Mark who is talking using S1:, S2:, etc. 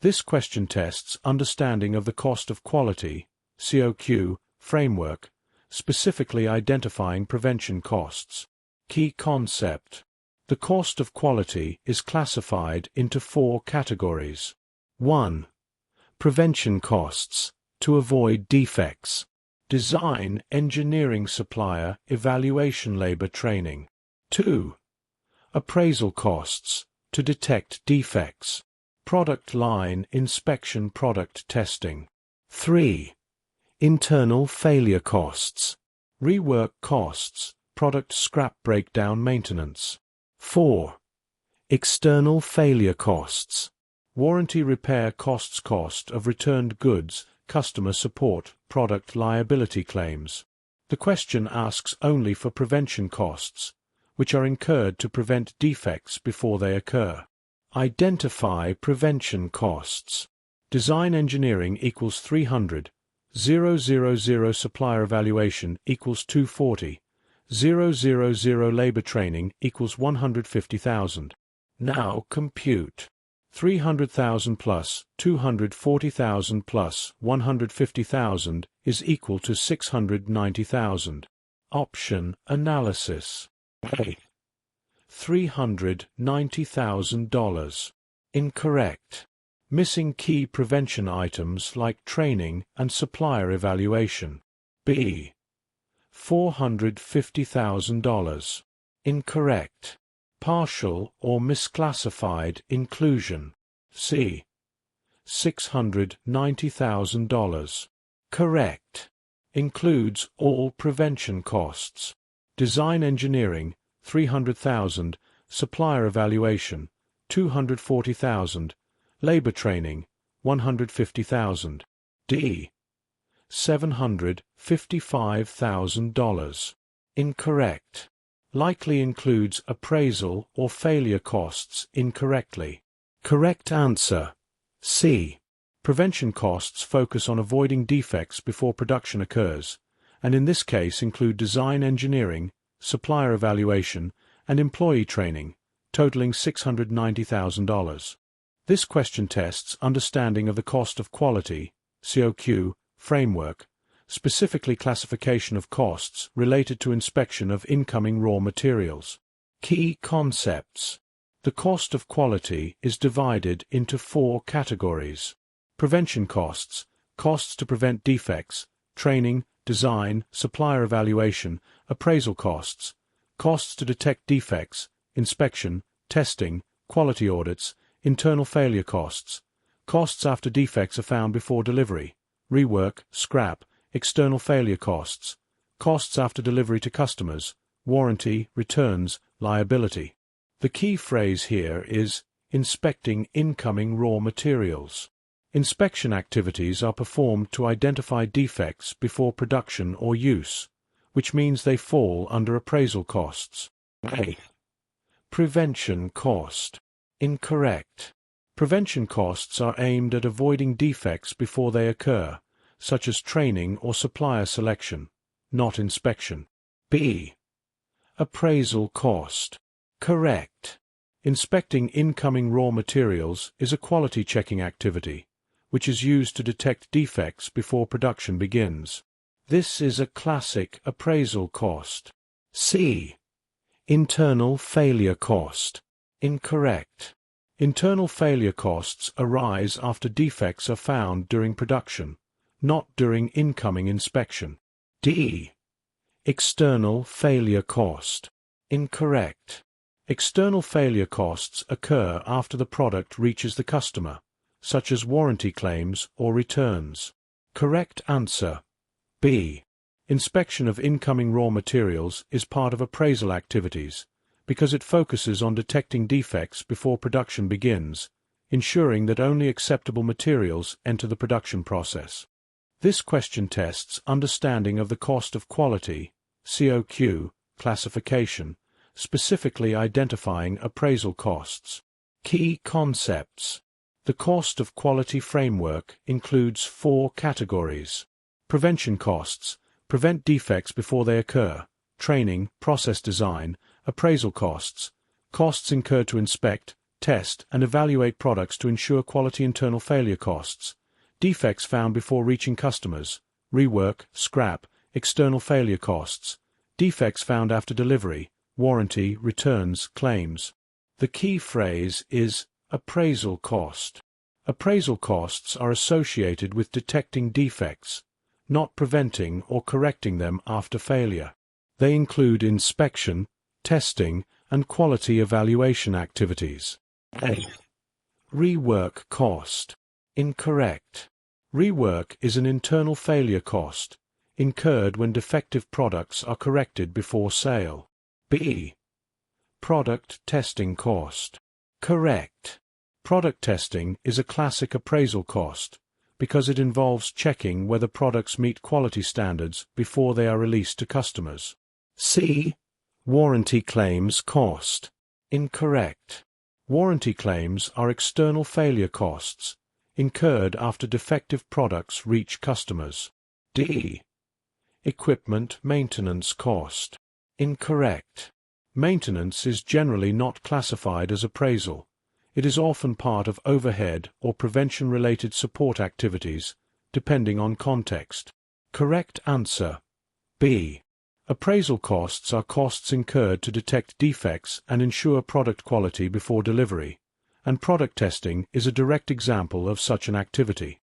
S1: This question tests understanding of the cost of quality (COQ) framework, specifically identifying prevention costs. Key concept. The cost of quality is classified into 4 categories. 1. Prevention costs, to avoid defects. Design, engineering, supplier, evaluation, labor, training. 2. Appraisal costs, to detect defects. Product line inspection, product testing. 3. Internal failure costs. Rework costs, product scrap breakdown, maintenance. 4. External failure costs. Warranty repair costs, cost of returned goods, customer support, product liability claims. The question asks only for prevention costs, which are incurred to prevent defects before they occur. Identify prevention costs. Design engineering equals 300, 000 supplier evaluation equals 240, 000 labor training equals 150,000. Now compute. 300,000 plus 240,000 plus 150,000 is equal to 690,000. Option analysis. A. $390,000. Incorrect. Missing key prevention items like training and supplier evaluation. B. $450,000. Incorrect. Partial or misclassified inclusion. C. $690,000. Correct. Includes all prevention costs. Design engineering, 300,000, supplier evaluation, 240,000, labor training, 150,000. D. $755,000. Incorrect. Likely includes appraisal or failure costs incorrectly. Correct answer. C. Prevention costs focus on avoiding defects before production occurs, and in this case include design engineering, supplier evaluation, and employee training, totaling $690,000. This question tests understanding of the cost of quality (COQ) framework, specifically classification of costs related to inspection of incoming raw materials. Key concepts. The cost of quality is divided into 4 categories. Prevention costs, costs to prevent defects, training, design, supplier evaluation, appraisal costs, costs to detect defects, inspection, testing, quality audits, internal failure costs, costs after defects are found before delivery, rework, scrap, external failure costs, costs after delivery to customers, warranty, returns, liability. The key phrase here is inspecting incoming raw materials. Inspection activities are performed to identify defects before production or use, which means they fall under appraisal costs. A. Prevention cost. Incorrect. Prevention costs are aimed at avoiding defects before they occur, such as training or supplier selection, not inspection. B. Appraisal cost. Correct. Inspecting incoming raw materials is a quality checking activity, which is used to detect defects before production begins. This is a classic appraisal cost. C. Internal failure cost. Incorrect. Internal failure costs arise after defects are found during production, not during incoming inspection. D. External failure cost. Incorrect. External failure costs occur after the product reaches the customer, such as warranty claims or returns. Correct answer. B. Inspection of incoming raw materials is part of appraisal activities because it focuses on detecting defects before production begins, ensuring that only acceptable materials enter the production process. This question tests understanding of the cost of quality (COQ) classification, specifically identifying appraisal costs. Key concepts. The cost of quality framework includes 4 categories. Prevention costs, prevent defects before they occur, training, process design, appraisal costs, costs incurred to inspect, test, and evaluate products to ensure quality. Internal failure costs, defects found before reaching customers, rework, scrap. External failure costs, defects found after delivery, warranty, returns, claims. The key phrase is appraisal cost. Appraisal costs are associated with detecting defects, not preventing or correcting them after failure. They include inspection, testing, and quality evaluation activities. A. Rework cost. Incorrect. Rework is an internal failure cost, incurred when defective products are corrected before sale. B. Product testing cost. Correct. Product testing is a classic appraisal cost because it involves checking whether products meet quality standards before they are released to customers. C. Warranty claims cost. Incorrect. Warranty claims are external failure costs incurred after defective products reach customers. D. Equipment maintenance cost. Incorrect. Maintenance is generally not classified as appraisal. It is often part of overhead or prevention-related support activities, depending on context. Correct answer. B. Appraisal costs are costs incurred to detect defects and ensure product quality before delivery, and product testing is a direct example of such an activity.